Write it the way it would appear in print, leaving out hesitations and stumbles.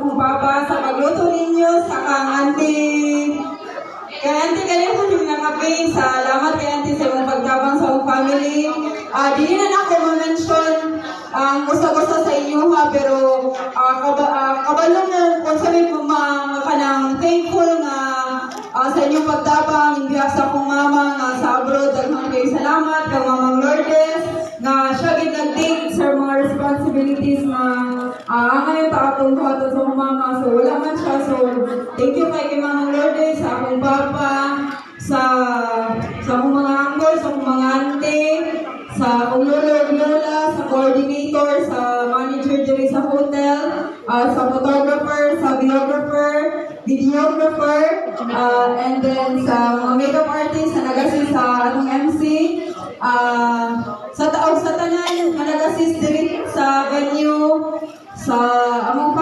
akong papa sa pagluto ninyo, sa kang auntie. Kaya auntie kayo po yung nakapay. Salamat kay auntie sa mong pagtabang sa mong family. Di na ako ma-mention ang gusto-gusto sa inyo ha, pero kabalo mo kung sabi mo mga kanang thankful nga sa inyong pagtabang, hindi sa akong mama nga sa abroad, daghang kayo salamat, kang Mamang Lourdes, nga siya ginag-take sa mga responsibilities na ngayon ta akong buhaton sa akong mama, so wala man siya, so thank you kay Mamang Lourdes, sa akong papa, sa akong mga uncle, sa akong mga auntie, sa akong lolo, lola, sa coordinator, sa manager diri sa hotel, sa photographer, sa videographer, and then sa mga makeup artist na nag-assist sa atong MC, sa taog sa tanan na nag-assist diri sa venue, sa among